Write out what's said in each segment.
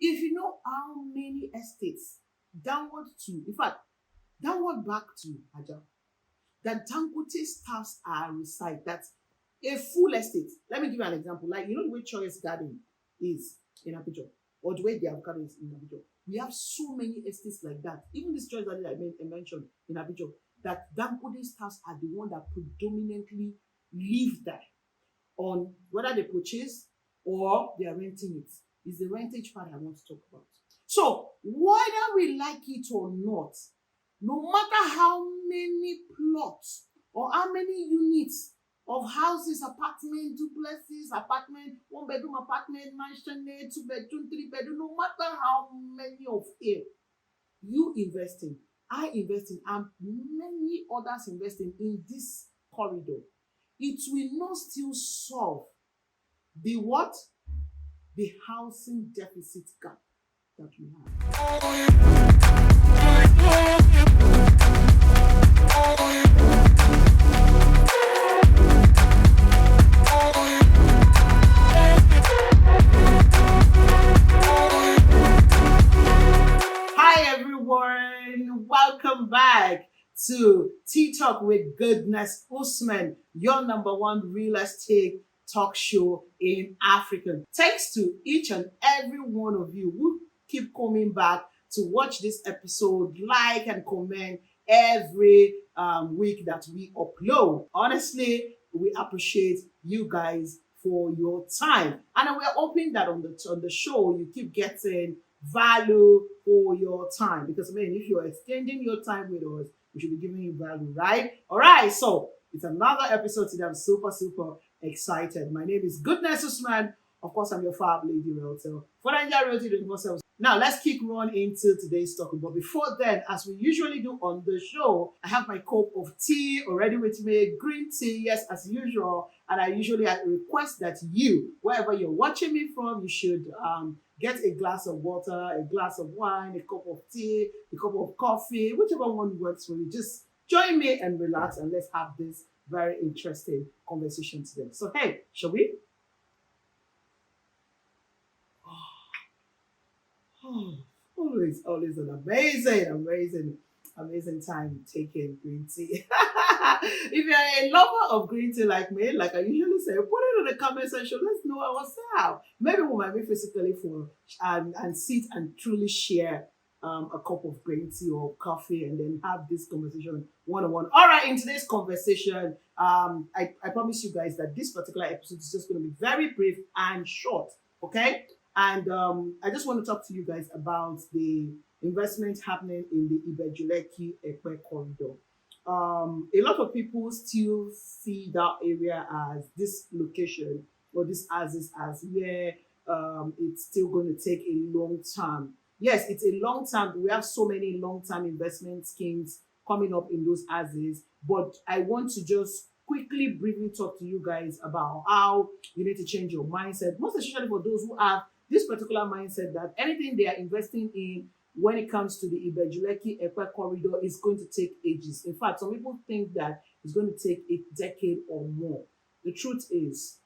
If you know how many estates downward back to Aja, that Dangote staffs are reside. That's a full estate. Let me give you an example. Like, you know the way Choice Garden is in Abuja, or the way the avocado is in Abuja. We have so many estates like that. Even this Choice Garden I mentioned in Abuja, that Dangote staffs are the one that predominantly live there on whether they purchase or they are renting it. Is the rentage part I want to talk about. So, whether we like it or not, no matter how many plots or how many units of houses, apartment, duplexes, apartment, one bedroom apartment, mansion, two bedroom, three bedroom, no matter how many of it you investing, I investing, and many others investing in this corridor, it will not still solve the what? The housing deficit gap that we have. Hi everyone, welcome back to Tea Talk with Goodness Usman, your number one real estate talk show in Africa. Thanks to each and every one of you who keep coming back to watch this episode, like and comment every week that we upload. Honestly, we appreciate you guys for your time, and we're hoping that on the show you keep getting value for your time, because I mean, if you're extending your time with us, we should be giving you value, right? All right, so it's another episode today. I'm super excited. My name is Goodness Usman. Of course, I'm your Fab Lady Realtor for Nigeria Realty 24/7. Now, let's kick on into today's topic. But before then, as we usually do on the show, I have my cup of tea already with me, green tea, yes, as usual. And I usually request that you, wherever you're watching me from, you should get a glass of water, a glass of wine, a cup of tea, a cup of coffee, whichever one works for you. Just join me and relax, and let's have this very interesting conversation today. So, hey, shall we? Oh, always an amazing time taking green tea. If you're a lover of green tea like me, like I usually say, put it in the comment section. Let's know what's up. Maybe we might be physically for and sit and truly share a cup of green tea or coffee, and then have this conversation one on one. All right, in today's conversation, I promise you guys that this particular episode is just going to be very brief and short. Okay, and I just want to talk to you guys about the investment happening in the Ibejuleki Ekpe corridor. A lot of people still see that area as this location, or this as where it's still going to take a long time. Yes, it's a long time. We have so many long term investment schemes coming up in those houses, but I want to just quickly, briefly talk to you guys about how you need to change your mindset, most especially for those who have this particular mindset that anything they are investing in when it comes to the Ibejuleki Ekpe corridor is going to take ages. In fact, some people think that it's going to take a decade or more. The truth is,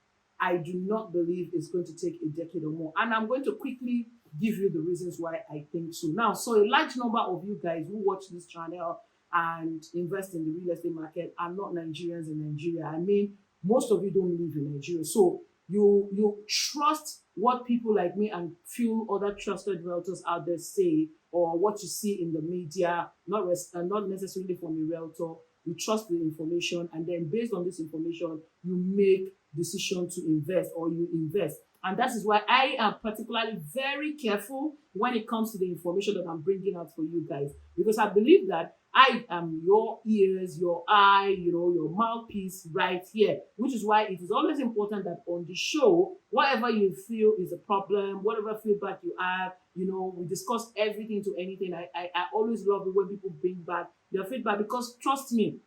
I do not believe it's going to take a decade or more. And I'm going to quickly give you the reasons why I think so. Now, so a large number of you guys who watch this channel and invest in the real estate market are not Nigerians in Nigeria. I mean, most of you don't live in Nigeria. So you trust what people like me and few other trusted realtors out there say, or what you see in the media, not necessarily from a realtor. You trust the information, and then based on this information, you make decision to invest, or you invest. And that is why I am particularly very careful when it comes to the information that I'm bringing out for you guys, because I believe that I am your ears, your eye, your mouthpiece right here, which is why it is always important that on the show, whatever you feel is a problem, whatever feedback you have, we discuss everything to anything. I always love it when people bring back their feedback, because trust me,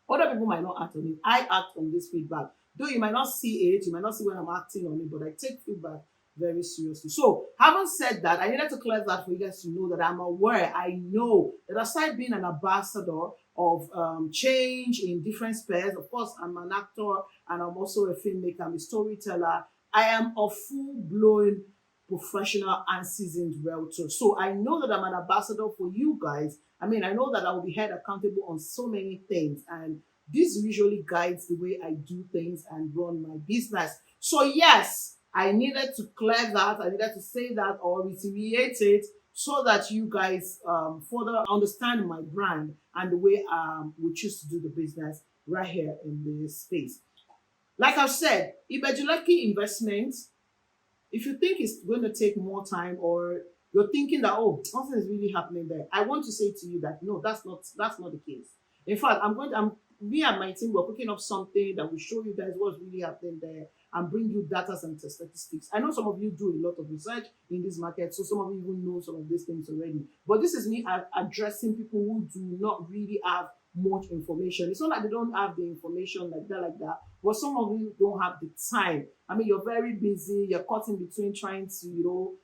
other people might not act on it. I act on this feedback. Though you might not see it, you might not see when I'm acting on it, but I take feedback very seriously. So, having said that, I needed to clear that for you guys to know that I'm aware. I know that aside being an ambassador of change in different spheres, of course, I'm an actor and I'm also a filmmaker, I'm a storyteller. I am a full-blown professional and seasoned realtor. So I know that I'm an ambassador for you guys. I mean, I know that I will be held accountable on so many things, and this usually guides the way I do things and run my business. So yes, I needed to clear that. I needed to say that or reiterate it so that you guys further understand my brand and the way we choose to do the business right here in this space. Like I've said, Ibejuleki investment, if you think it's going to take more time or you're thinking that nothing is really happening there, I want to say to you that no, that's not the case. In fact, I'm me and my team were cooking up something that will show you guys what's really happening there and bring you data and statistics. I know some of you do a lot of research in this market, so some of you even know some of these things already. But this is me addressing people who do not really have much information. It's not like they don't have the information like that. But some of you don't have the time. I mean, you're very busy. You're caught in between trying to,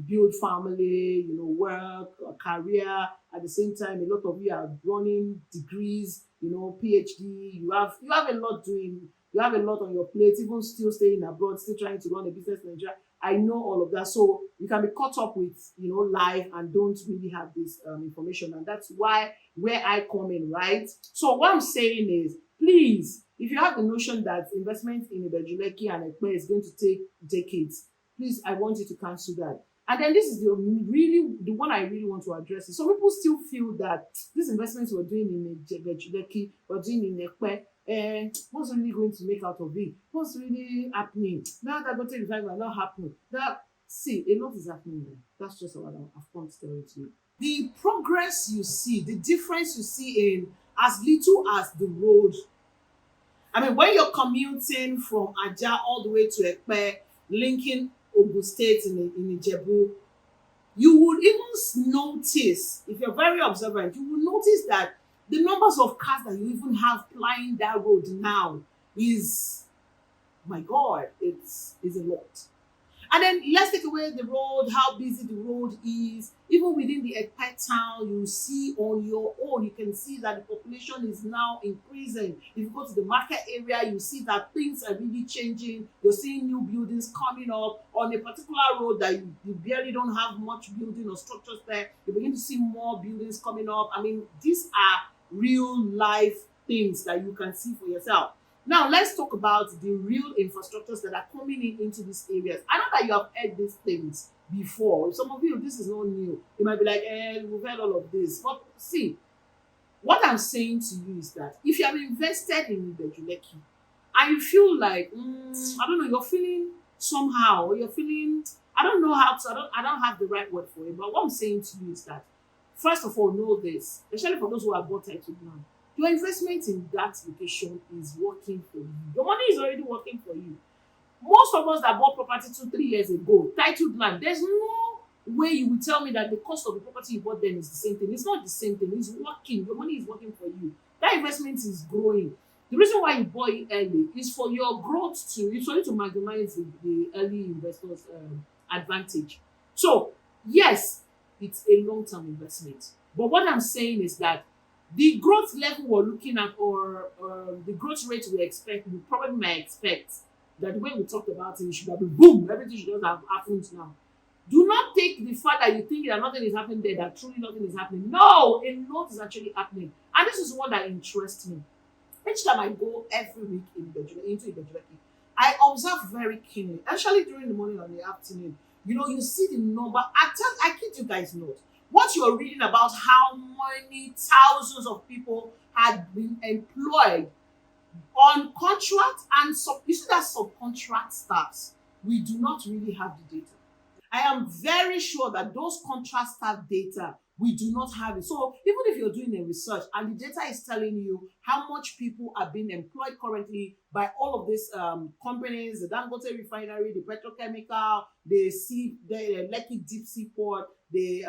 build family, work, a career. At the same time, a lot of you are running degrees, PhD. You have a lot doing. You have a lot on your plate. Even still staying abroad, still trying to run a business in Nigeria. I know all of that. So you can be caught up with, life and don't really have this information. And that's where I come in, right? So what I'm saying is, please, if you have the notion that investment in Ibejuleki and Ekpe is going to take decades, please, I want you to cancel that. And then this is the one I really want to address. Some people still feel that these investments we're doing in Ibejuleki, we're doing in Ekpe, what's really going to make out of it? What's really happening? Now that Gote revival will not happen. See, a lot is happening there. That's just what I've come to tell you to you. The progress you see, the difference you see in as little as the road. I mean, when you're commuting from Aja all the way to Ekpe, linking Ogun State in Ijebu, you would even notice, if you're very observant, you will notice that the numbers of cars that you even have plying that road now is, my God, it's a lot. And then let's take away the road, how busy the road is. Even within the Ekpe town, you see on your own, you can see that the population is now increasing. If you go to the market area, you see that things are really changing. You're seeing new buildings coming up on a particular road that you barely don't have much building or structures there. You begin to see more buildings coming up. I mean, these are real life things that you can see for yourself. Now, let's talk about the real infrastructures that are coming into these areas. I know that you have heard these things before. Some of you, this is not new. You might be like, we've heard all of this. But see, what I'm saying to you is that if you have invested in Ibejuleki and you feel like, I don't know, you're feeling somehow, or you're feeling, I don't know how to, I don't have the right word for it. But what I'm saying to you is that, first of all, know this, especially for those who have bought title now. Your investment in that location is working for you. Your money is already working for you. Most of us that bought property 2-3 years ago, titled land, there's no way you will tell me that the cost of the property you bought then is the same thing. It's not the same thing. It's working. Your money is working for you. That investment is growing. The reason why you bought it early is for your growth it's for you to maximize the early investors' advantage. So, yes, it's a long-term investment. But what I'm saying is that the growth level we're looking at, or the growth rate we expect, we probably might expect that the way we talked about it should have been boom, everything should just have happened now. Do not take the fact that you think that nothing is happening there, that truly nothing is happening. No, a lot is actually happening. And this is what that interests me. Each time I go every week into Ibejuleki, I observe very keenly, especially during the morning and the afternoon. You see the number. I kid you guys not. What you're reading about how many thousands of people had been employed on contract and you see that subcontract staffs, we do not really have the data. I am very sure that those contract staff data, we do not have it. So even if you're doing a research and the data is telling you how much people are being employed currently by all of these companies, the Dangote refinery, the petrochemical, the Lekki deep sea port, the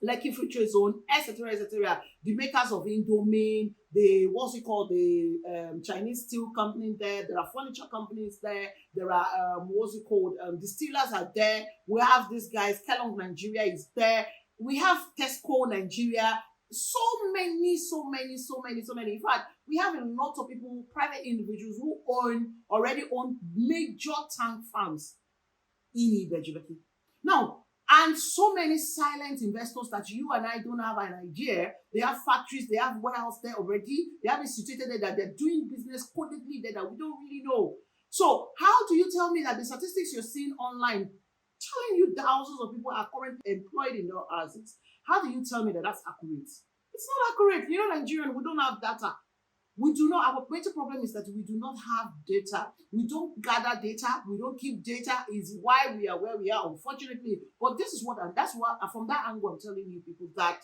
Lekki Free Trade Zone, etc., the makers of Indomie, the Chinese steel company there are furniture companies there are distillers are there. We have these guys, Kellogg Nigeria is there. We have Tesco Nigeria. So many. In fact, we have a lot of people, private individuals who already own major tank farms. in Ibejuleki. Now, and so many silent investors that you and I don't have an idea. They have factories, they have warehouse there already. They have it situated there that they're doing business codedly there that we don't really know. So how do you tell me that the statistics you're seeing online telling you thousands of people are currently employed in their houses? How do you tell me that that's accurate? It's not accurate. You know, Nigerian, we don't have data. We do not, our major problem is that we do not have data. We don't gather data. We don't keep data is why we are where we are, unfortunately. But this is what, and that's what, from that angle, I'm telling you people that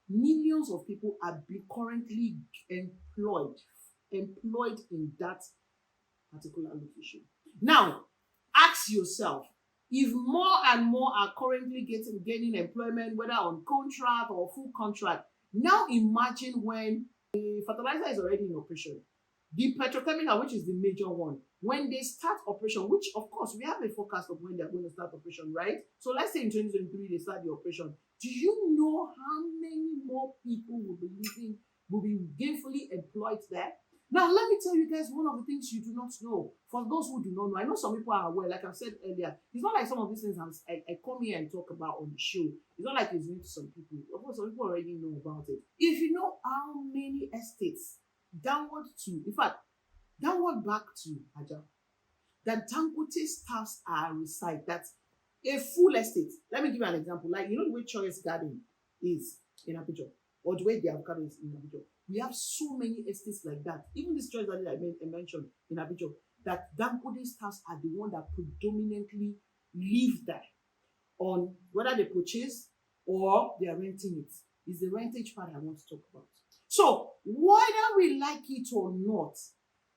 millions of people are currently employed in that particular location. Now, ask yourself, if more and more are currently gaining employment, whether on contract or full contract, now imagine when the fertilizer is already in operation. The petrochemical, which is the major one, when they start operation, which of course we have a forecast of when they're going to start operation, right? So let's say in 2023 they start the operation. Do you know how many more people will be gainfully employed there? Now, let me tell you guys one of the things you do not know. For those who do not know, I know some people are aware, like I've said earlier, it's not like some of these things I come here and talk about on the show. It's not like it's new to some people. Of course, some people already know about it. If you know how many estates downward back to Aja, that Dangote staffs are reside, that's a full estate. Let me give you an example. Like, you know the way Choice Garden is in Abidjan, or the way the avocado is in Abidjan. We have so many estates like that. Even this Choice Garden I mentioned in Abidjan, that Dangote staffs are the one that predominantly live there, on whether they purchase or they are renting it. Is the rentage part I want to talk about. So whether we like it or not,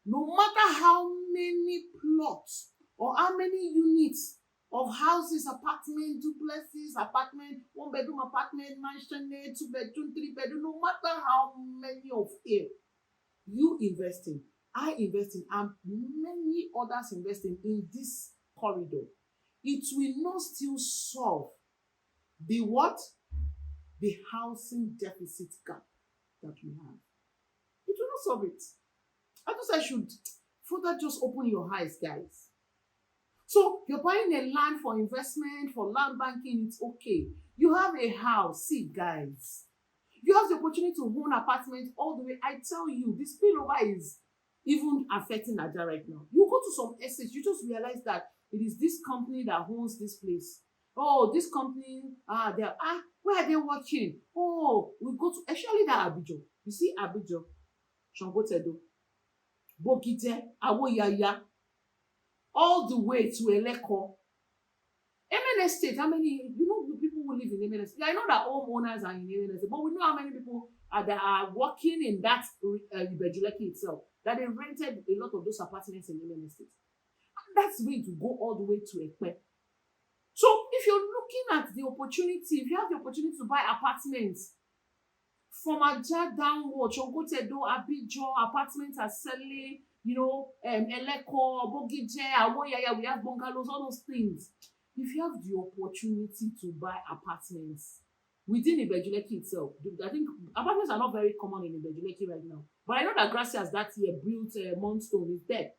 no matter how many plots or how many units of houses, apartment, duplexes, apartment, one bedroom apartment, mansion, 2 bedroom, 3 bedroom, no matter how many of it you invest in, I invest in, and many others investing in this corridor, it will not still solve the what? The housing deficit gap that we have. It will not solve it. I just I should further just open your eyes, guys. So you're buying a land for investment, for land banking, it's okay. You have a house, see guys. You have the opportunity to own apartment all the way. I tell you, the spillover is even affecting Naija right now. You go to some estates, you just realize that it is this company that owns this place. Oh, this company, where are they working? Oh, we go to, especially that Abidjan. You see Abidjan, Shangotedo, Bogite, Awoyaya, all the way to Eleko. MN Estate, how many, you know, the people who live in MN Estate? I know that homeowners are in MN Estate, but we know how many people that are working in that Ibejuleki itself, that they rented a lot of those apartments in MN Estate. And that's going to go all the way to Ekpe. So if you're looking at the opportunity, if you have the opportunity to buy apartments from Aja downward, Shangotedo, Abidjan, apartments are selling, Eleko, Bogije, Awoyaya, we have bungalows, all those things. If you have the opportunity to buy apartments within Ibejuleki itself, I think apartments are not very common in Ibejuleki right now. But I know that Gracias that year built Moonstone is there.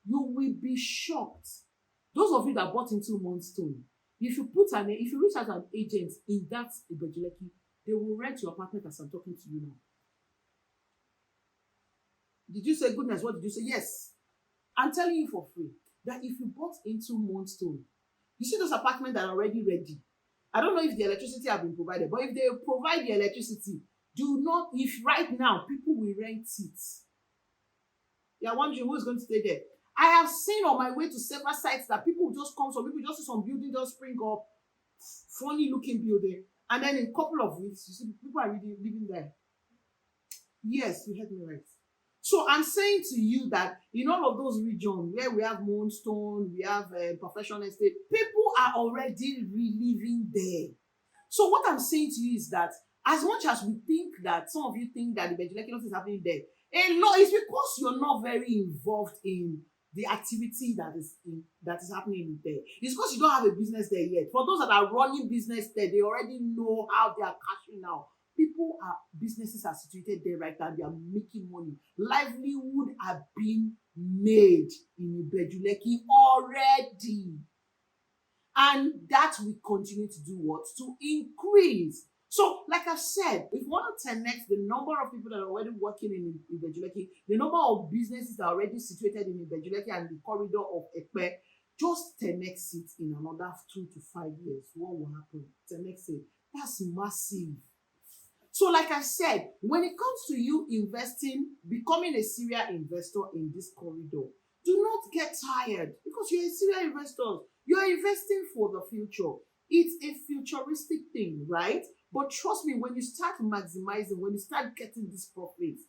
You will be shocked. Those of you that bought into Moonstone, if you reach out an agent in that Ibejuleki, they will rent your apartment as I'm talking to you now. Did you say goodness? What did you say? Yes. I'm telling you for free that if you bought into Moonstone, you see those apartments that are already ready. I don't know if the electricity have been provided, but if they provide the electricity, if right now people will rent it. You're wondering who's going to stay there. I have seen on my way to several sites that people will just come, some people just see some building just spring up, funny looking building, and then in a couple of weeks, you see people are really living there. Yes, you heard me right. So I'm saying to you that in all of those regions where we have Moonstone, we have Professional Estate, people are already living there. So what I'm saying to you is that as much as we think that some of you think that the Ibejuleki is happening there, a lot is because you're not very involved in the activity that is happening there. It's because you don't have a business there yet. For those that are running business there, they already know how they are cashing out. Businesses are situated there right now. They are making money. Livelihood are being made in Ibejuleki already. And that will continue to do what? To increase. So, like I said, if you want to 10x the number of people that are already working in Ibejuleki, the number of businesses that are already situated in Ibejuleki and the corridor of Ekpe, just 10x it in another 2 to 5 years. What will happen? 10x it. That's massive. So, like I said, when it comes to you investing, becoming a serial investor in this corridor, do not get tired because you're a serial investor. You're investing for the future. It's a futuristic thing, right? But trust me, when you start maximizing, when you start getting these profits,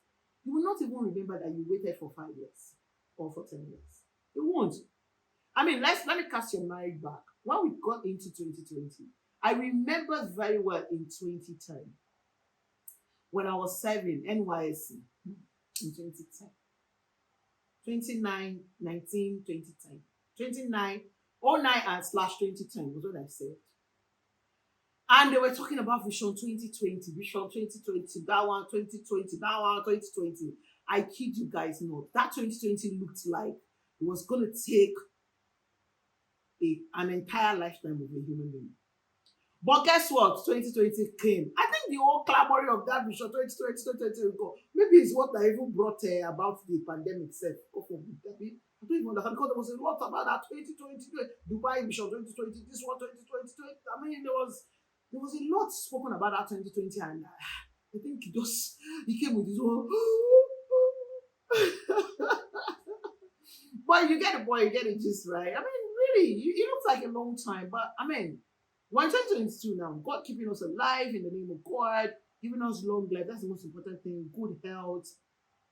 you will not even remember that you waited for 5 years or for 10 years. You won't. I mean, let me cast your mind back. When we got into 2020, I remember very well in 2010 when I was serving NYSC in 2010. 29, 19, 2010. 29, 09 and slash 2010 was what I said. And they were talking about Vision 2020, Vision 2020, that one 2020, that one 2020. I kid you guys not. That 2020 looked like it was going to take an entire lifetime of a human being. But guess what? 2020 came. I think the whole clamoring of that vision 2020, 2020 go. Maybe it's what I even brought about the pandemic itself. I don't even understand because there was a lot about that 2020, Dubai vision 2020, this one 2020. I mean, there was a lot spoken about that 2020, and I think he came with his own. But you get the point, you get the gist, right? I mean, really, it looks like a long time, but I mean, we're in 2022 now. God keeping us alive in the name of God, giving us long life. That's the most important thing. Good health,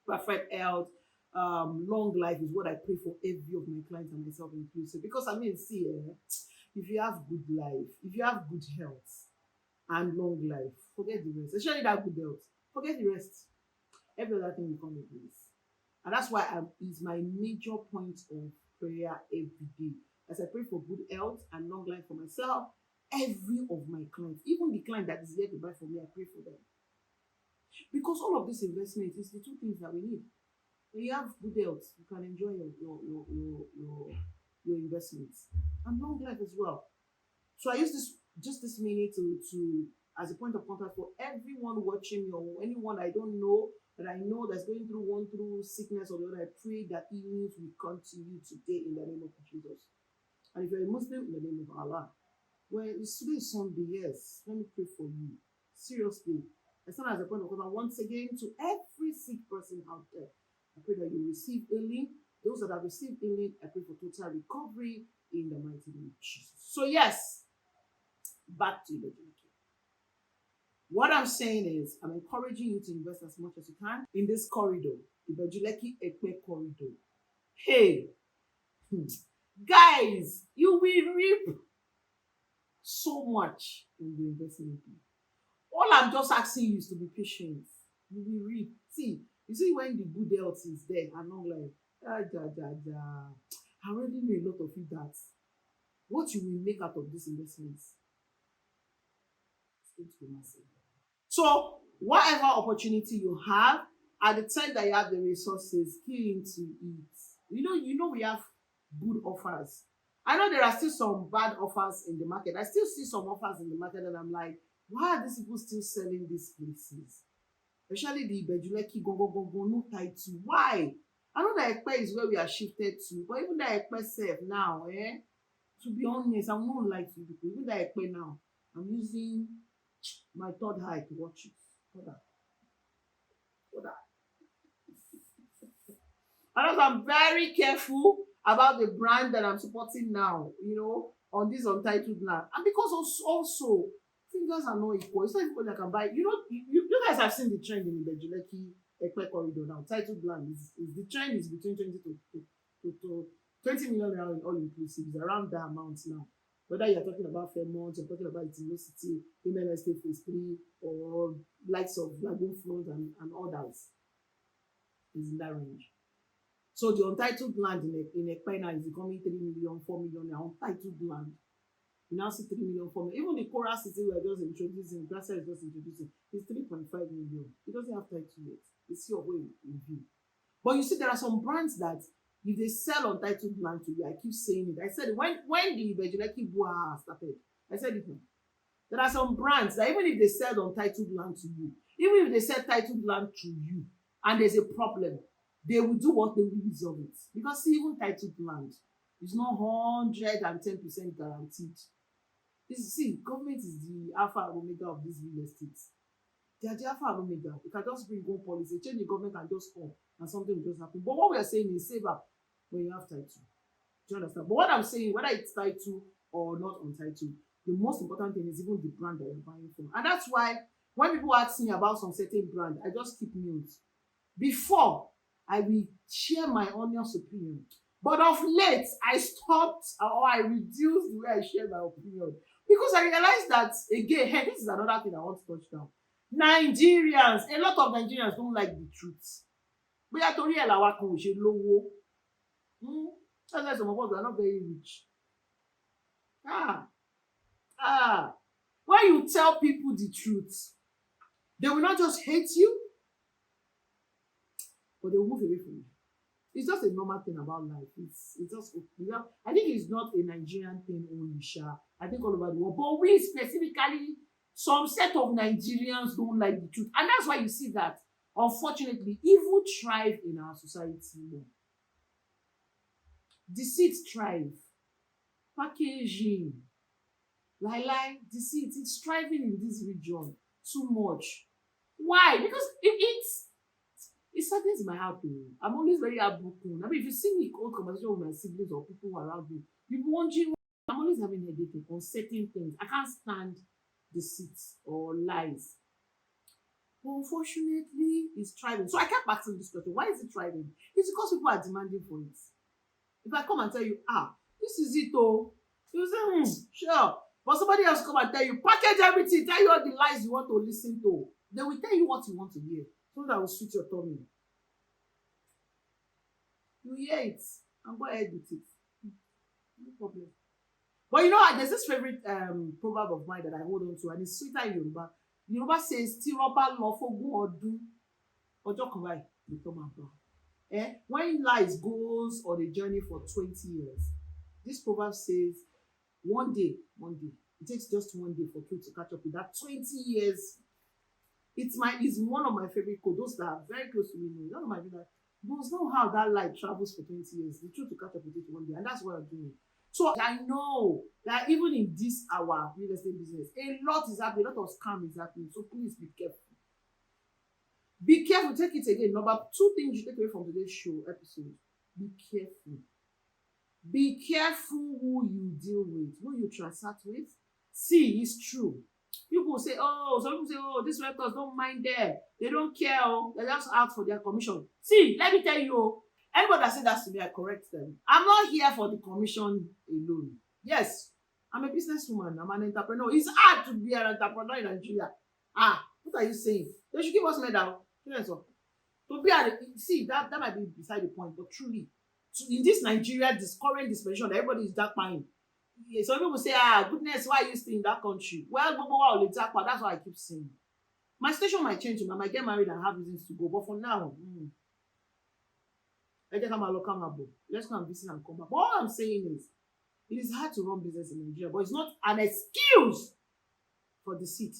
perfect health, long life is what I pray for every of my clients and myself inclusive. Because I mean, see, if you have good life, if you have good health and long life, forget the rest. Especially that good health, forget the rest. Every other thing will come in place. And that's why it's my major point of prayer every day. As I pray for good health and long life for myself, every of my clients, even the client that is here to buy from me, I pray for them. Because all of this investment is the two things that we need. When you have good health, you can enjoy your investments and long life as well. So I use this minute to as a point of contact for everyone watching me or anyone I don't know that I know that's going through sickness or the other. I pray that healings will come to you today in the name of Jesus. And if you're a Muslim, in the name of Allah. Well, today is Sunday, yes. Let me pray for you. Seriously. I stand as a point of contact once again to every sick person out there. I pray that you receive healing. Those that have received healing, I pray for total recovery in the mighty name of Jesus. So yes, back to you. What I'm saying is, I'm encouraging you to invest as much as you can in this corridor, the Ibejuleki Ekpe corridor. Hey, guys, you will reap so much in the investment. All I'm just asking you is to be patient. You will reap. You see when the good health is there and not like, I already know a lot of you that what you will make out of these investments is going to be massive. So, whatever opportunity you have, at the time that you have the resources, key into it. You know we have good offers. I know there are still some bad offers in the market. I still see some offers in the market and I'm like, why are these people still selling these places? Especially the Ibejuleki Gongo no title. Why? I know that Ekpe is where we are shifted to, but even that Ekpe self now, to be honest, I'm not like you people. Even that Ekpe now, I'm using my third eye to watch it. Hold on. And I'm very careful about the brand that I'm supporting now, on this untitled land. And because also fingers are not equal. It's not everybody that can buy. You guys have seen the trend in the Ibejuleki Ekpe corridor now. Titled land is the trend is between 20 to 20 million naira all inclusive. It's around that amount now. Whether you're talking about Fairmont, you're talking about University, Women Estate Phase 3, or likes of Lagoon Front and others, is in that range. So the untitled land in Ekpe now is becoming 3 million, 4 million now, untitled land. You now see 3 million for me. Even the Cora City we are just introducing, Gracia is just introducing, is 3.5 million. It doesn't have title yet. It's your way in view. But you see, there are some brands that if they sell untitled land to you, I keep saying it. I said it when the Bejuleki Boa started. I said it now. There are some brands that even if they sell untitled land to you, even if they sell titled land to you, and there's a problem, they will do what they will resolve it. Because see, even titled land is not 110% guaranteed. See, government is the alpha and omega of this real estate. They are the alpha and omega. You can just bring one policy, change the government and just come, and something will just happen. But what we are saying is save up when you have title. Do you understand? But what I'm saying, whether it's title or not untitled, the most important thing is even the brand that you're buying from. And that's why when people ask me about some certain brand, I just keep mute. Before, I will share my honest opinion. But of late, I stopped or I reduced the way I share my opinion. Because I realized that, again, hey, this is another thing I want to touch down. Nigerians, a lot of Nigerians don't like the truth. Bóyá torí ẹ̀ làwa kan ò ṣe lówó. That's why some of us are not very rich. When you tell people the truth, they will not just hate you, but they will move away from you. It's just a normal thing about life. It's just, I think it's not a Nigerian thing only, Sha. I think all over the world. But we specifically, some set of Nigerians don't like the truth. And that's why you see that, unfortunately, evil thrive in our society more. Deceit thrive. Packaging. Lie, deceit. It's thriving in this region too much. Why? Because it saddens my heart. I'm always very heartbroken. I mean, if you see me hold conversation with my siblings or people around me, you'll be wondering. I'm always having headache on certain things. I can't stand deceit or lies. But unfortunately, it's thriving. So I kept asking this question: why is it thriving? It's because people are demanding for it. If I come and tell you, this is it, you say, sure. But somebody else come and tell you, package everything, tell you all the lies you want to listen to. They will tell you what you want to hear. So that will suit your tummy. You hear it and go ahead with it. No problem. But you know, there's this favorite proverb of mine that I hold on to, and it's sweeter in Yoruba. Yoruba says, "Tí rọ́bà lọ fógún ọdún, ọjọ́ kan báyìí ló tó máa bá." When lies goes on a journey for 20 years, this proverb says, one day, it takes just one day for truth to catch up with that 20 years. It's one of my favorite quotes. Those that are very close to me know. None of my favorite. There's no how that lie travels for 20 years. The truth to catch up with it one day, and that's what I'm doing. So I know that even in this our real estate business, a lot is happening, a lot of scam is happening. So please be careful. Be careful. Take it again. Number 2 things you take away from today's show episode. Be careful. Be careful who you deal with, who you transact with. See, it's true. People say, some people say, these realtors don't mind them. They don't care. They're just out for their commission. See, let me tell you, anybody that says that to me, I correct them. I'm not here for the commission alone. Yes, I'm a businesswoman. I'm an entrepreneur. It's hard to be an entrepreneur in Nigeria. What are you saying? They should give us medal. To be see, that might be beside the point, but truly, in this Nigeria, this current dispensation, everybody is dark mind. Some people say, goodness, why are you still in that country? Well, that's what I keep saying. My station might change, I might get married and have reasons to go, but for now, let's go and visit and come back. But all I'm saying is, it is hard to run business in Nigeria, but it's not an excuse for deceit.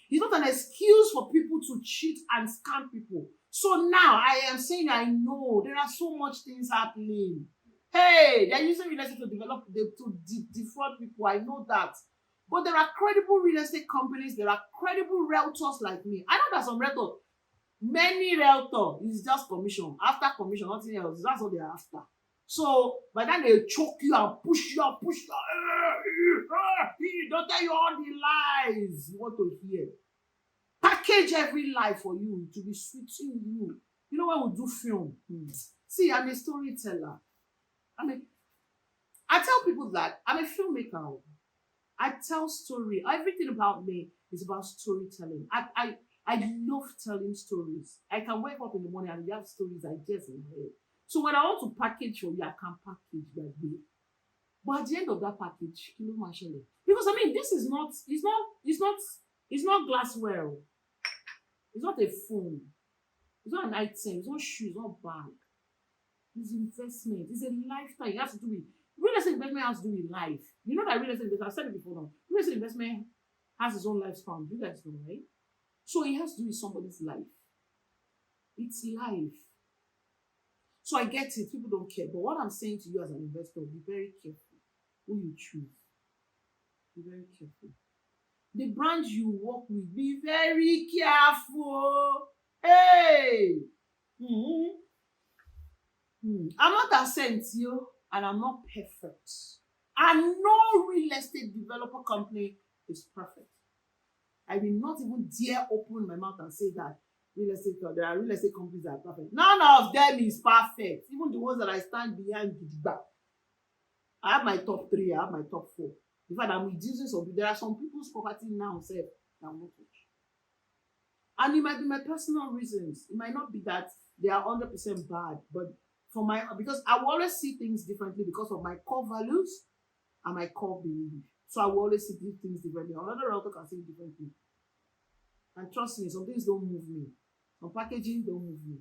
It's not an excuse for people to cheat and scam people. So now I am saying, I know there are so much things happening. Hey, they're using real estate to defraud people. I know that. But there are credible real estate companies. There are credible realtors like me. I know that some realtors, many realtors, is just commission. After commission, nothing else. That's what they're after. So by then they choke you and push you. Don't tell you all the lies you want to hear. Package every lie for you to be sweeting you. You know when we do film? See, I'm a storyteller. I tell people that I'm a filmmaker. I tell story. Everything about me is about storytelling. I love telling stories. I can wake up in the morning and you have stories I just in my head. So when I want to package for you, I can package that way. But at the end of that package, kí ló máa ṣẹlẹ̀? Because I mean, this is not, it's not glassware. It's not a phone. It's not an item. It's not shoes. It's not bag. It's investment. It's a lifetime. It has to do with real estate investment has to do with life. You know that real estate investment, I've said it before now. Real estate investment has its own lifespan. You guys know, right? So it has to do with somebody's life. It's life. So I get it. People don't care. But what I'm saying to you as an investor, be very careful who you choose. Be very careful. The brand you work with, be very careful. Hey! I'm not a saint, yo, and I'm not perfect. And no real estate developer company is perfect. I will not even dare open my mouth and say that there are real estate companies that are perfect. None of them is perfect. Even the ones that I stand behind Gidigba. I have my top 3, I have my top 4. In fact, I'm reducing some. There are some people's property now said that I'm not touch. And it might be my personal reasons. It might not be that they are 100% bad, but because I will always see things differently because of my core values and my core belief. So I will always see things differently. Another realtor can see it differently. And trust me, some things don't move me. Some packaging don't move me.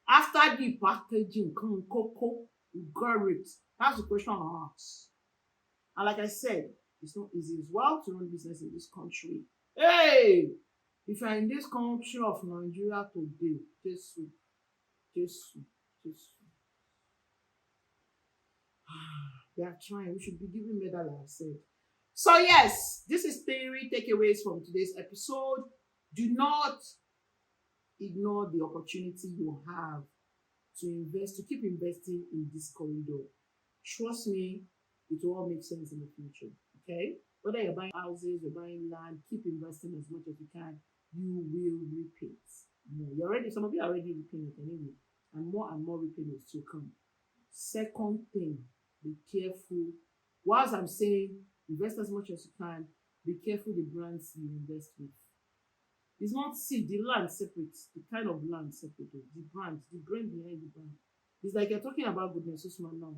After the packaging, cocoa, you got it. That's the question I ask. And like I said, it's not easy as well to run business in this country. Hey! If you're in this country of Nigeria today, Jesus. They are trying. We should be giving medal, like I said. So yes, this is 3 takeaways from today's episode. Do not ignore the opportunity you have to keep investing in this corridor. Trust me, it will all make sense in the future. Okay? Whether you're buying houses, you're buying land, keep investing as much as you can. You will reap it. Some of you are already reaping it anyway. And more repayments to come. Second thing, be careful. Whilst I'm saying invest as much as you can, be careful the brands you invest with. It's not the land separate, the kind of land separate, the brand behind the brand. It's like you're talking about Goodness Usman now.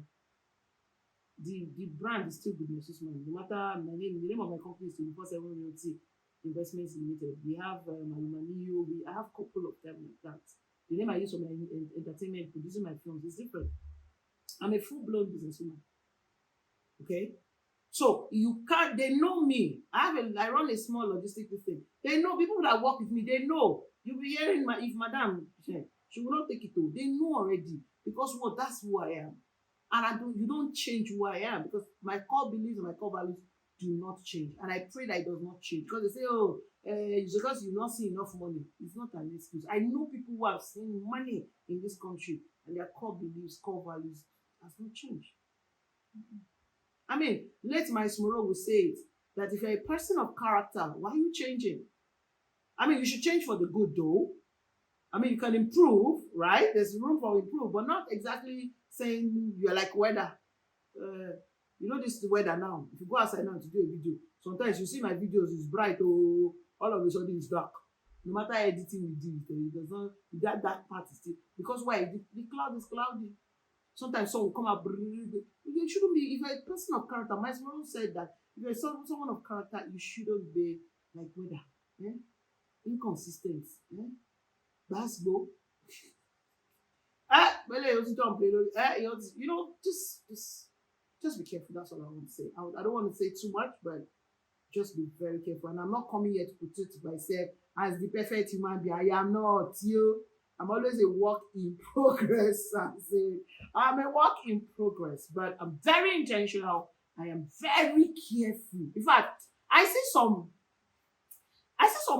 The brand is still Goodness Usman. No matter the name of my company is 24/7 Realty Investments Limited. We have Alumaniyo, I have a couple of them like that. The name I use for my entertainment, producing my films is different. I'm a full-blown businesswoman. Okay? So they know me. I run a small logistics thing. They know people that work with me, they know. You'll be hearing if madam, she will not take it to. They know already. Because what? That's who I am. And you don't change who I am because my core beliefs and my core values do not change. And I pray that it does not change. Because they say, it's because you not see enough money. It's not an excuse. I know people who have seen money in this country and their core beliefs, core values has not changed. I mean, late my Smoro will say it, that if you're a person of character, why are you changing? I mean, you should change for the good though. I mean, you can improve, right? There's room for improve, but not exactly saying you're like weather. You know this is the weather now. If you go outside now to do a video, sometimes you see my videos, it's bright, all of a sudden it's dark. No matter editing we do, it does not, that dark part is still, because why? The cloud is cloudy. Sometimes sun will come out. You shouldn't be, if you're a person of character, my mom said that if you're someone of character, you shouldn't be like weather. Inconsistent. That's go. Just be careful. That's all I want to say. I don't want to say too much, but just be very careful. And I'm not coming here to portray myself as the perfect human being. I am not. I'm always a work in progress. I'm a work in progress, but I'm very intentional. I am very careful. In fact, I see some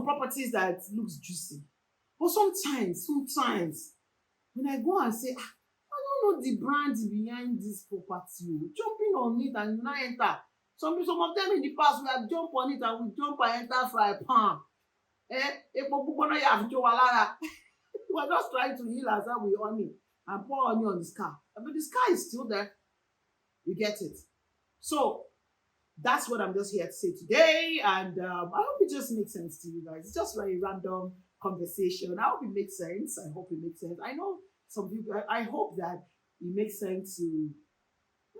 properties that looks juicy, but sometimes when I go and say, I don't know the brand behind this property, jumping on it and not enter. Some of them in the past we have jumped on it and we jump and enter fry pan. We're just trying to heal ourselves with honey and pour honey on the scar. But the scar is still there. You get it. So that's what I'm just here to say today. And I hope it just makes sense to you guys. It's just very random conversation. I hope it makes sense. I hope it makes sense. I know some people, I hope that it makes sense to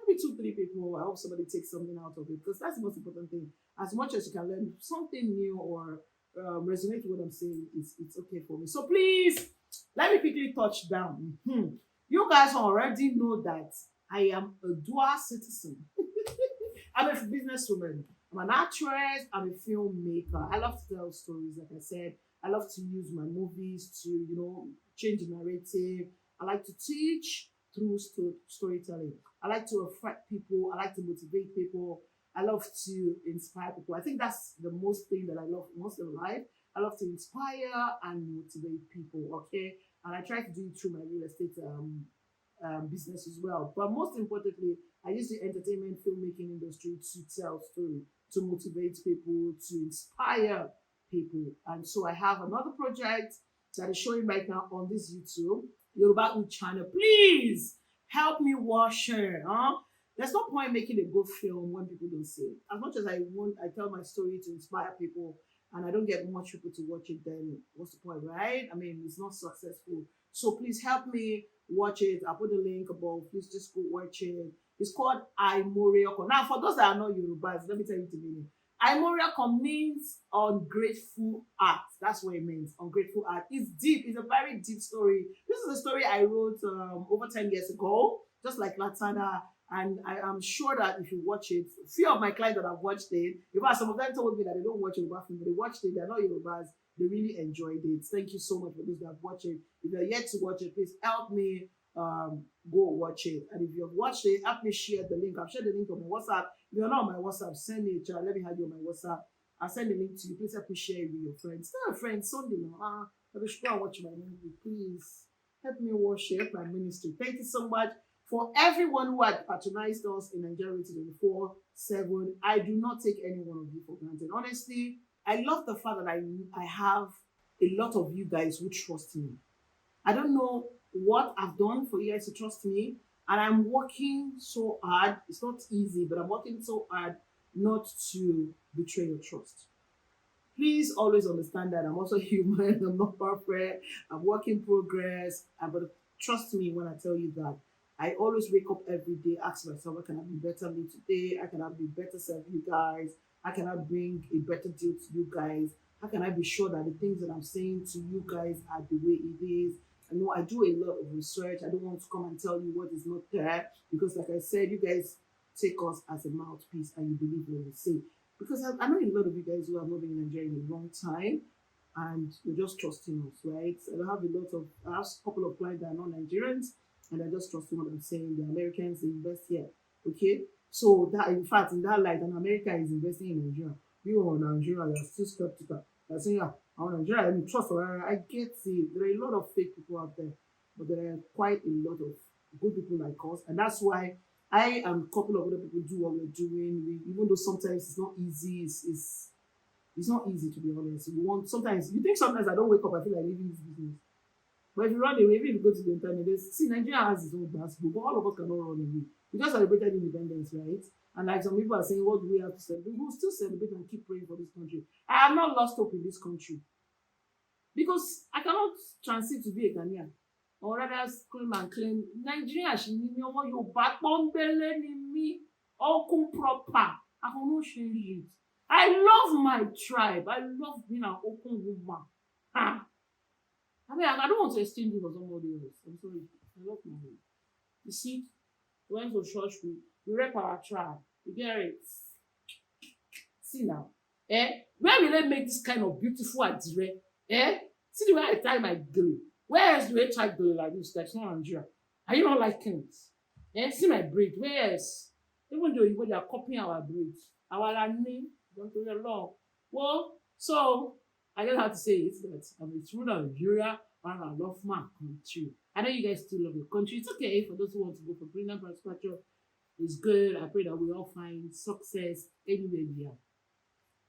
maybe two, three people. I hope somebody takes something out of it because that's the most important thing. As much as you can learn something new or resonate with what I'm saying, it's okay for me. So please, let me quickly touch down. You guys already know that I am a dual citizen. I'm a businesswoman. I'm an actress. I'm a filmmaker. I love to tell stories, like I said. I love to use my movies to, change the narrative. I like to teach through storytelling. I like to affect people. I like to motivate people. I love to inspire people. I think that's the most thing that I love most in life. I love to inspire and motivate people. Okay, and I try to do it through my real estate business as well. But most importantly, I use the entertainment filmmaking industry to tell story, to motivate people, to inspire people. And so I have another project that is showing right now on this YouTube, Yoruba Ud channel. Please help me watch it. Huh? There's no point making a good film when people don't see it. As much as I tell my story to inspire people, and I don't get much people to watch it, then what's the point, right? I mean, it's not successful. So please help me watch it. I'll put the link above. Please just go watch it. It's called Aimorioko. Now, for those that are not Yorubas, let me tell you the meaning. Aimorioko means ungrateful art. That's what it means, ungrateful art. It's deep. It's a very deep story. This is a story I wrote over 10 years ago, just like Latana. And I am sure that if you watch it, few of my clients that have watched it, in fact, some of them told me that they don't watch Yoruba film, but they watched it, they're not Yorubas, they really enjoyed it. Thank you so much for those that have watched it. If you're yet to watch it, please help me go watch it. And if you have watched it, help me share the link. I've shared the link on my WhatsApp. If you're not on my WhatsApp, send me a chat. Let me have you on my WhatsApp. I'll send the link to you. Please help me share it with your friends. Tell a friend Sunday now. I should go and watch my movie. Please help me watch it, help my ministry. Thank you so much for everyone who had patronized us in Nigeria 24/7. I do not take any one of you for granted. Honestly, I love the fact that I have a lot of you guys who trust me. I don't know what I've done for you guys to trust me, and I'm working so hard. It's not easy, but I'm working so hard not to betray your trust. Please always understand that I'm also human. I'm not perfect. I'm work in progress. But trust me when I tell you that I always wake up every day, ask myself, how can I be better me today? How can I be better serve you guys? How can I bring a better deal to you guys? How can I be sure that the things that I'm saying to you guys are the way it is? I know I do a lot of research. I don't want to come and tell you what is not there because, like I said, you guys take us as a mouthpiece and you believe what we say. Because I know a lot of you guys who have not been in Nigeria in a long time and you're just trusting us, right? I have a couple of clients that are not Nigerians and they're just trusting what I'm saying. The Americans, they invest here, okay? So that, in fact, in that light, an American is investing in Nigeria. You are Nigeria, you're still skeptical. They're saying, yeah, I'm Nigeria, I don't trust her. I get it. There are a lot of fake people out there, but there are quite a lot of good people like us. And that's why I and a couple of other people do what we're doing. Even though sometimes it's not easy, it's not easy to be honest. Sometimes you think sometimes I don't wake up, I feel like leaving this business. But if you run away, even if you go to the internet, see Nigeria has its own basketball, but all of us cannot run away. We just celebrated independence, right? And like some people are saying, what do we have to celebrate? We will still celebrate and keep praying for this country. I have not lost hope in this country because I cannot transit to be a Ghanaian or rather scream and claim Nigeria she ni mi ọmọ Yorùbá pọ́nbélé ni mí okun proper. I cannot change it. I love my tribe. I love being an open woman. Ah. I mean, I don't want to exchange it for somebody else. I'm sorry. I love my home. You see, we went to church, we rep our tribe. You get it? See now. Where will I make this kind of beautiful adire? See the way I tie my gele. Where else do I tie gele like this? That's not Nigeria. Are you not liking it? See my braid. Where else? Even though they are copying our braids. Our name, don't do it long. Well, so I just have to say it that I'm a true Nigeria and I love my country. I know you guys still love your country. It's okay for those who want to go for brilliant perspective. It's good. I pray that we all find success anywhere we are.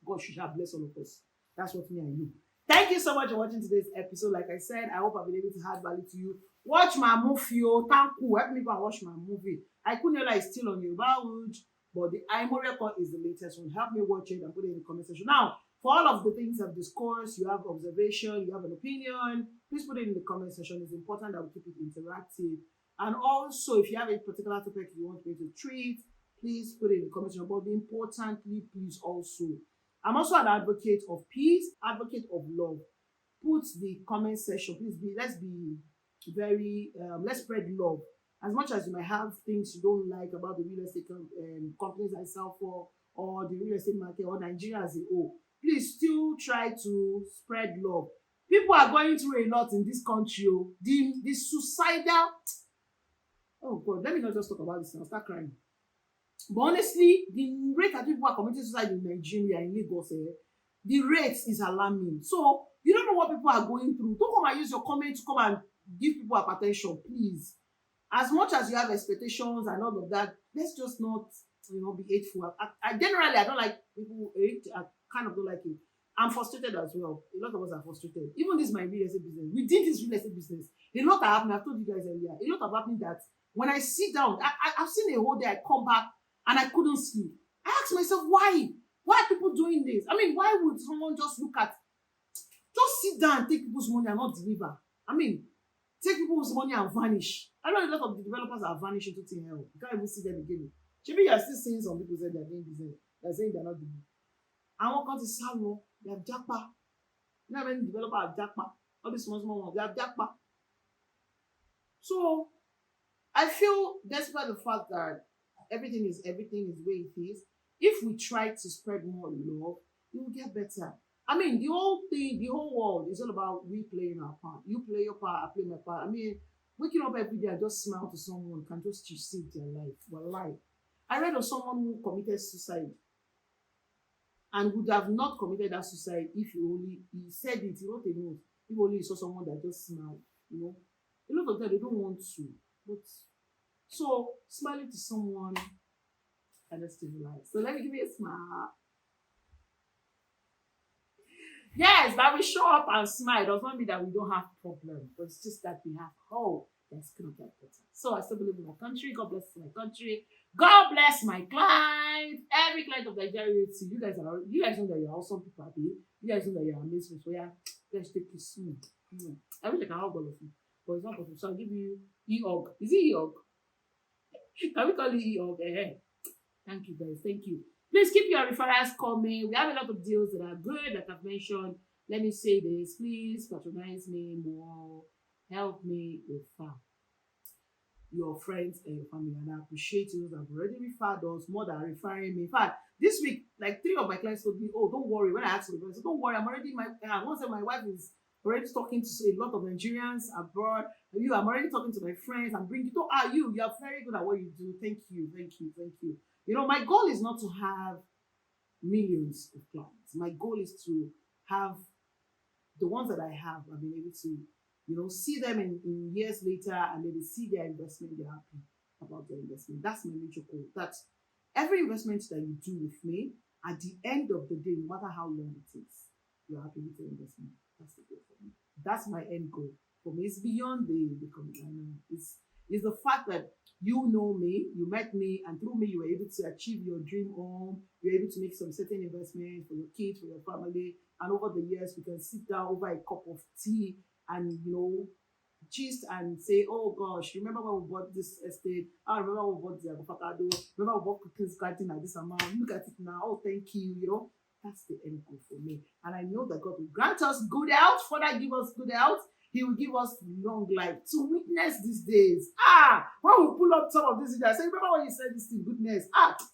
God should have blessed all of us. That's what me I know. Thank you so much for watching today's episode. Like I said, I hope I've been able to add value to you. Watch my movie. Oh, thank you. Help me go and watch my movie. Ikuniola is still on Yoruba Wood, but the Aimorioko is the latest one. Help me watch it and put it in the comment section. Now, for all of the things I've discussed, you have observation, you have an opinion, please put it in the comment section. It's important that we keep it interactive. And also, if you have a particular topic you want me to treat, please put it in the comment section. But importantly, please also, I'm also an advocate of peace, advocate of love. Put the comment section. Please let's be very let's spread love. As much as you might have things you don't like about the real estate companies I sell for, or the real estate market, or Nigeria as a whole, please still try to spread love. People are going through a lot in this country. Oh. The suicidal, oh God, let me not just talk about this and I'll start crying. But honestly, the rate at which people are committing suicide in Nigeria, in Lagos, the rate is alarming. So you don't know what people are going through. Don't come and use your comment to come and give people hypertension, please. As much as you have expectations and all of that, let's just not, be hateful. I generally, I don't like people who hate. I kind of don't like it. I'm frustrated as well. A lot of us are frustrated. Even this my real estate business. Within this real estate business, a lot are happening. I've told you guys earlier. A lot of happening that when I sit down, I've seen a whole day. I come back and I couldn't sleep. I asked myself, why? Why are people doing this? I mean, why would someone just sit down and take people's money and not deliver? I mean, take people's money and vanish. I know a lot of the developers are vanishing to thin hell. You can't even see them again. Maybe you are still seeing some people say they're doing business. They're saying they're not doing it. Àwọn kan ti sá lọ, they have japa. You know how many developers have japa? All these small ones, they have japa. So I feel, despite the fact that everything is the way it is, if we try to spread more love, it will get better. I mean, the whole thing, the whole world is all about we playing our part. You play your part, I play my part. I mean, waking up every day and just smile to someone can just save their life. Well, I read of someone who committed suicide and would have not committed that suicide if he said it, he wrote a note, if only he saw someone that just smiled, A lot of them, they don't want to. But so smiling to someone and just still life. So let me give you a smile. Yes, that we show up and smile does not mean that we don't have problems, but it's just that we have hope that's gonna get better. So I still believe in my country. God bless my country. God bless my client. Every client of Nigeria, you guys know that you're awesome people. Happy. You guys know that you're amazing. So yeah, let's take it soon. I wish I can help all of you, but it's not possible. So I'll give you EOG. Is it EOG? Can we call it EOG? Thank you guys. Thank you. Please keep your referrals coming. We have a lot of deals that are good, like I've mentioned. Let me say this. Please patronize me more. Help me refer your friends and your family. And I appreciate you that have already referred us more than referring me. In fact, this week, like 3 of my clients told me, oh, don't worry. When I asked them, I said, don't worry, I'm already, once my wife is already talking to a lot of Nigerians abroad. I'm already talking to my friends. I'm bringing, you are very good at what you do. Thank you. My goal is not to have millions of clients. My goal is to have the ones that I have. I've been able to, see them in years later, and then they see their investment, they're happy about their investment. That's my major goal. That's every investment that you do with me, at the end of the day, no matter how long it takes, you're happy with your investment. That's the goal for me. That's my end goal for me. It's beyond the commitment. It's the fact that you know me, you met me, and through me, you were able to achieve your dream home. You're able to make some certain investments for your kids, for your family. And over the years, we can sit down over a cup of tea and, gist and say, oh gosh, remember when we bought this estate? I remember when we bought the avocado. Remember we bought cookies garden at this amount. Look at it now. Oh, thank you. That's the end goal for me. And I know that God will grant us good health. Father, give us good health. He will give us long life to witness these days. When we pull up some of these videos, I say, remember when you said this thing, goodness.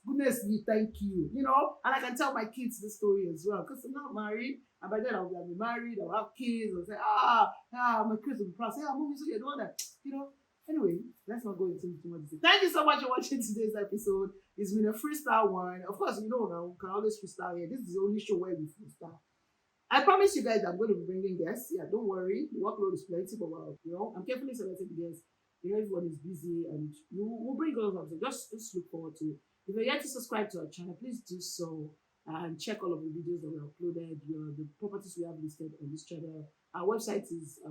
Goodness, we thank you. And I can tell my kids the story as well, because I'm not married. And by then I'll be married, I'll have kids, I'll say, my kids will be proud. Say, mommy, so you're doing that. Anyway, let's not go into too much. Thank you so much for watching today's episode. It's been a freestyle one. Of course, now we can always freestyle here. This is the only show where we freestyle. I promise you guys I'm going to be bringing guests. Yeah, don't worry. The workload is plenty, but I'm carefully selecting guests. Everyone is busy, and we'll bring all of them. Just look forward to it. If you're yet to subscribe to our channel, please do so and check all of the videos that we uploaded, the properties we have listed on this channel. Our website is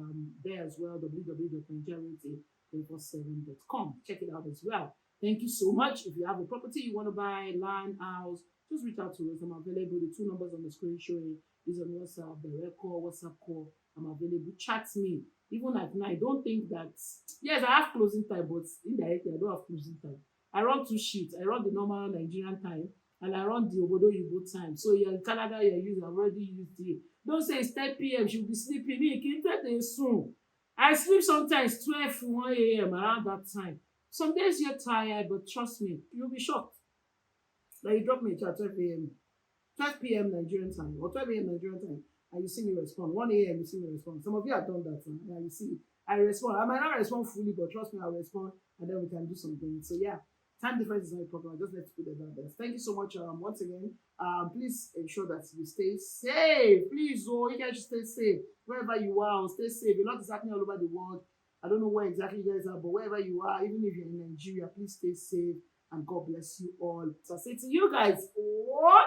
there as well, www.nigeriarealty247.com. Check it out as well. Thank you so much. If you have a property you want to buy, land, house, just reach out to us. I'm available. The two numbers on the screen showing is on WhatsApp, direct call, WhatsApp call. I'm available. Chat me. Even at night. Don't think that, yes, I have closing time, but indirectly I don't have closing time. I run two shifts. I run the normal Nigerian time and I run the Obodo Yibo time. So you're in Canada, you're using, I've already used it. Don't say it's 10 p.m. She'll be sleeping. Me, can't soon. I sleep sometimes 12, 1 a.m. around that time. Some days you're tired, but trust me, you'll be shocked. Like you drop me a chat 12 a.m. 12 p.m. Nigerian time or 12 a.m. Nigerian time, and you see me respond. 1 a.m. you see me respond. Some of you have done that, and you see I respond. I might not respond fully, but trust me, I'll respond, and then we can do something. So yeah, time difference is not a problem. I just let's put it out there. Thank you so much. Once again, please ensure that you stay safe. Please, oh, you guys should stay safe wherever you are. Stay safe. A lot is happening all over the world. I don't know where exactly you guys are, but wherever you are, even if you're in Nigeria, please stay safe and God bless you all. So I say to you guys, what?